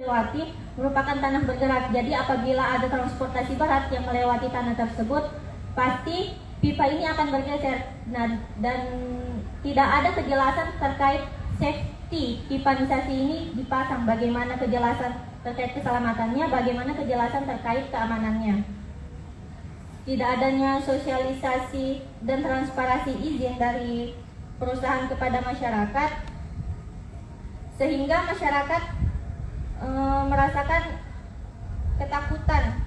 melewati merupakan tanah bergerak. Jadi apabila ada transportasi berat yang melewati tanah tersebut, pasti pipa ini akan bergeser. Nah, dan tidak ada kejelasan terkait safety pipanisasi ini dipasang, bagaimana kejelasan terkait keselamatannya, bagaimana kejelasan terkait keamanannya. Tidak adanya sosialisasi dan transparansi izin dari perusahaan kepada masyarakat, sehingga masyarakat merasakan ketakutan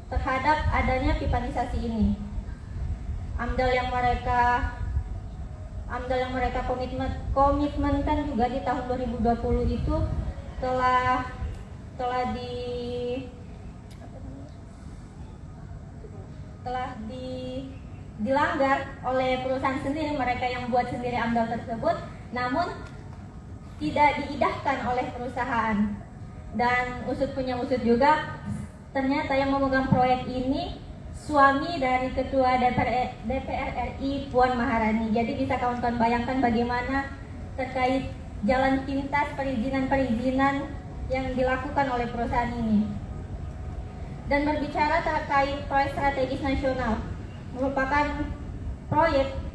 terhadap adanya pipanisasi ini. AMDAL yang mereka komitmenkan juga di tahun 2020 itu telah dilanggar oleh perusahaan sendiri, mereka yang buat sendiri AMDAL tersebut, namun tidak diidahkan oleh perusahaan. Dan usut punya usut juga, ternyata yang memegang proyek ini suami dari Ketua DPR RI Puan Maharani. Jadi bisa kawan-kawan bayangkan bagaimana terkait jalan pintas perizinan yang dilakukan oleh perusahaan ini. Dan berbicara terkait proyek strategis nasional, merupakan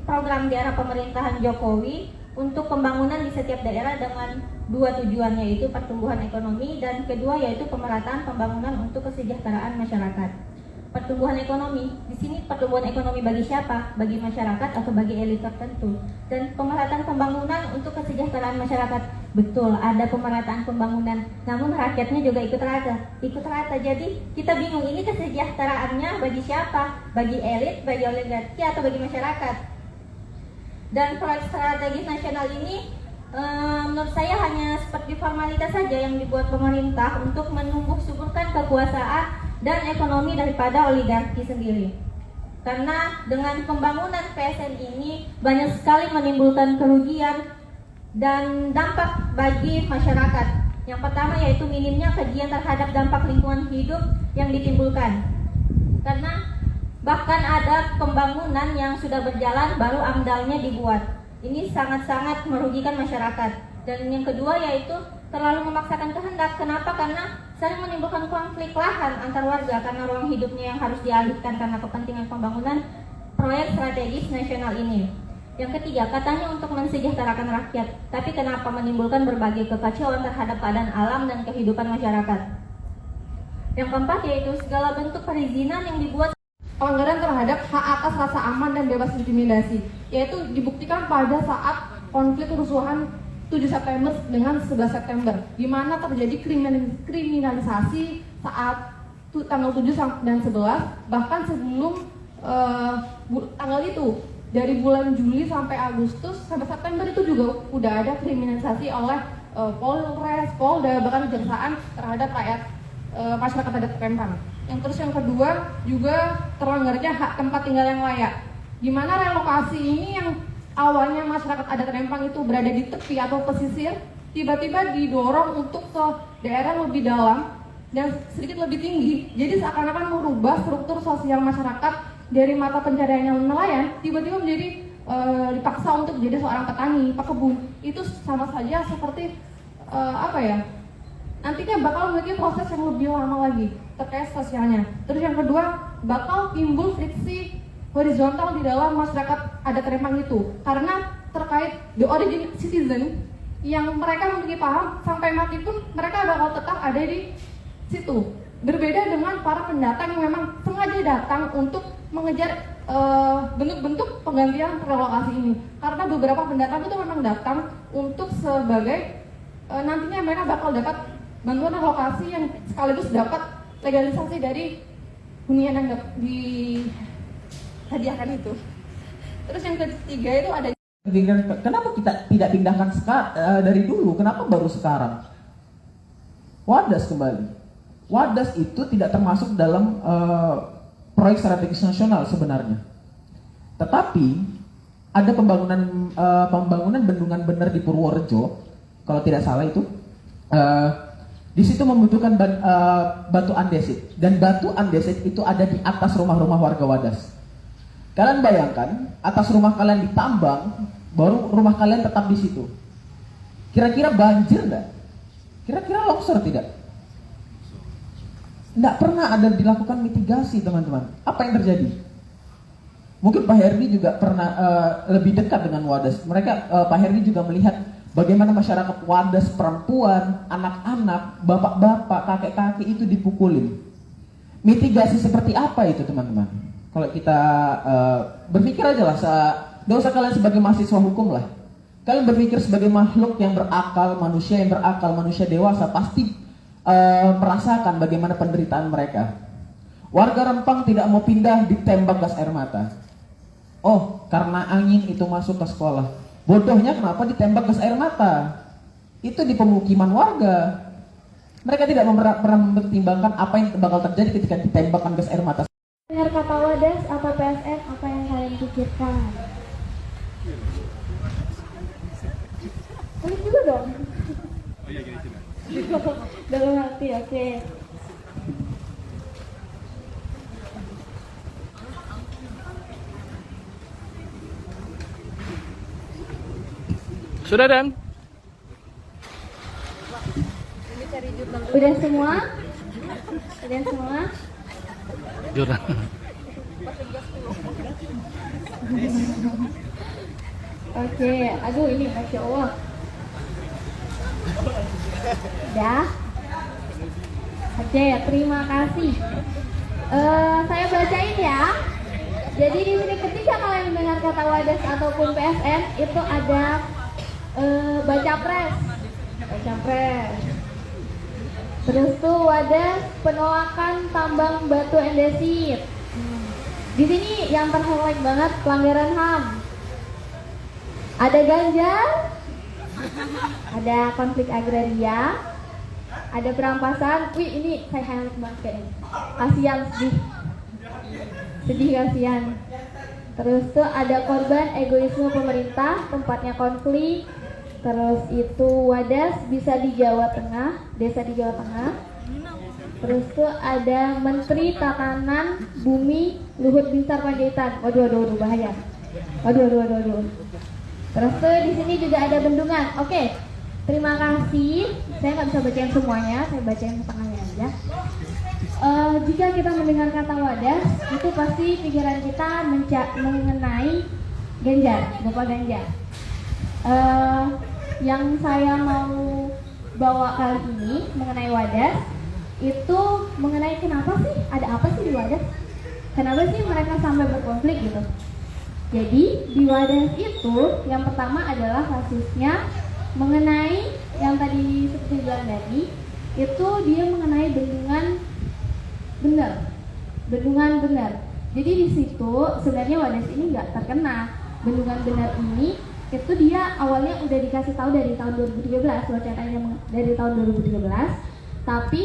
program di era pemerintahan Jokowi untuk pembangunan di setiap daerah dengan dua tujuan, yaitu pertumbuhan ekonomi dan kedua yaitu pemerataan pembangunan untuk kesejahteraan masyarakat. Pertumbuhan ekonomi, di sini pertumbuhan ekonomi bagi siapa? Bagi masyarakat atau bagi elit tertentu. Dan pemerataan pembangunan untuk kesejahteraan masyarakat, betul ada pemerataan pembangunan, namun rakyatnya juga ikut rata. Jadi kita bingung, ini kesejahteraannya bagi siapa? Bagi elit, bagi oligarki, atau bagi masyarakat? Dan proyek strategis nasional ini menurut saya hanya seperti formalitas saja yang dibuat pemerintah untuk menumbuh suburkan kekuasaan dan ekonomi daripada oligarki sendiri. Karena dengan pembangunan PSN ini banyak sekali menimbulkan kerugian dan dampak bagi masyarakat. Yang pertama yaitu minimnya kajian terhadap dampak lingkungan hidup yang ditimbulkan. Karena bahkan ada pembangunan yang sudah berjalan baru AMDAL-nya dibuat. Ini sangat-sangat merugikan masyarakat. Dan yang kedua yaitu terlalu memaksakan kehendak. Kenapa? Karena sering menimbulkan konflik lahan antar warga karena ruang hidupnya yang harus dialihkan karena kepentingan pembangunan proyek strategis nasional ini. Yang ketiga, katanya untuk mensejahterakan rakyat, tapi kenapa menimbulkan berbagai kekacauan terhadap keadaan alam dan kehidupan masyarakat. Yang keempat yaitu segala bentuk perizinan yang dibuat pelanggaran terhadap hak atas rasa aman dan bebas intimidasi, yaitu dibuktikan pada saat konflik kerusuhan 7 September dengan 11 September, di mana terjadi kriminalisasi saat tanggal 7 dan 11, bahkan sebelum tanggal itu, dari bulan Juli sampai Agustus sampai September itu juga udah ada kriminalisasi oleh Polres, Polda, bahkan kejaksaan terhadap rakyat masyarakat adat Pempang. Yang kedua juga terlanggarnya hak tempat tinggal yang layak, di mana relokasi ini yang awalnya masyarakat adat Rempang itu berada di tepi atau pesisir, tiba-tiba didorong untuk ke daerah lebih dalam dan sedikit lebih tinggi. Jadi seakan-akan merubah struktur sosial masyarakat dari mata pencariannya nelayan, tiba-tiba menjadi dipaksa untuk menjadi seorang petani, pekebun. Itu sama saja seperti nantinya bakal memiliki proses yang lebih lama lagi terkait sosialnya. Terus yang kedua, bakal timbul friksi horizontal di dalam masyarakat adat Rempang itu, karena terkait the origin citizen yang mereka memiliki paham sampai mati pun mereka bakal tetap ada di situ. Berbeda dengan para pendatang yang memang sengaja datang untuk mengejar bentuk-bentuk penggantian relokasi ini, karena beberapa pendatang itu memang datang untuk sebagai nantinya mereka bakal dapat bantuan relokasi yang sekaligus dapat legalisasi dari hunian yang dihadiahkan itu. Terus yang ketiga itu ada, kenapa kita tidak pindahkan dari dulu? Kenapa baru sekarang? Wadas kembali. Wadas itu tidak termasuk dalam proyek strategis nasional sebenarnya. Tetapi ada pembangunan bendungan bener di Purworejo, kalau tidak salah itu. Di situ membutuhkan batu andesit, dan batu andesit itu ada di atas rumah-rumah warga Wadas. Kalian bayangkan, atas rumah kalian ditambang, baru rumah kalian tetap di situ. Kira-kira banjir nggak? Kira-kira longsor tidak? Tidak pernah ada dilakukan mitigasi, teman-teman. Apa yang terjadi? Mungkin Pak Herdi juga pernah lebih dekat dengan Wadas. Pak Herdi juga melihat bagaimana masyarakat Wadas, perempuan, anak-anak, bapak-bapak, kakek-kakek itu dipukulin. Mitigasi seperti apa itu, teman-teman? Kalau kita berpikir aja lah, dosa kalian sebagai mahasiswa hukum lah. Kalian berpikir sebagai makhluk yang berakal, manusia yang berakal, manusia dewasa, pasti merasakan bagaimana penderitaan mereka. Warga Rempang tidak mau pindah, ditembak gas air mata. Oh, karena angin itu masuk ke sekolah. Bodohnya kenapa ditembak gas air mata? Itu di pemukiman warga. Mereka tidak pernah mempertimbangkan apa yang bakal terjadi ketika ditembakkan gas air mata. Dengar kata Wadas atau PSN, apa yang kalian pikirkan? Kalian juga dong. Oh iya gini sih. Dalam hati, oke. Sudah Dan? Udah semua? Udah semua? Jurnal. Oke, aduh ini Masya Allah. Udah? Oke, terima kasih. Saya bacain ya. Jadi di sini ketika kalian mendengar kata Wadas ataupun PSN itu ada baca pres. Terus tuh Wadas penolakan tambang batu andesit. Di sini yang terhighlight banget pelanggaran HAM. Ada ganjal, ada konflik agraria, ada perampasan. Wih, ini saya highlight banget kayaknya. Kasihan, sedih kasihan. Terus tuh ada korban egoisme pemerintah, tempatnya konflik. Terus itu Wadas bisa di Jawa Tengah, desa di Jawa Tengah. Terus tuh ada Menteri Tatanan Bumi Luhut Binsar Panjaitan. Waduh, bahaya. Waduh. Terus tuh di sini juga ada bendungan. Oke, terima kasih. Saya nggak bisa bacain semuanya, saya bacain setengahnya aja. Jika kita mendengar kata Wadas, itu pasti pikiran kita mengenai Ganjar, Bapak Ganjar. Yang saya mau bawa kali ini mengenai Wadas itu mengenai kenapa sih, ada apa sih di Wadas? Kenapa sih mereka sampai berkonflik gitu? Jadi di Wadas itu yang pertama adalah kasusnya mengenai yang tadi seperti bilang tadi, itu dia mengenai bendungan benar. Jadi di situ sebenarnya Wadas ini nggak terkena bendungan benar ini. Itu dia awalnya udah dikasih tahu dari tahun 2013, wacananya dari tahun 2013, tapi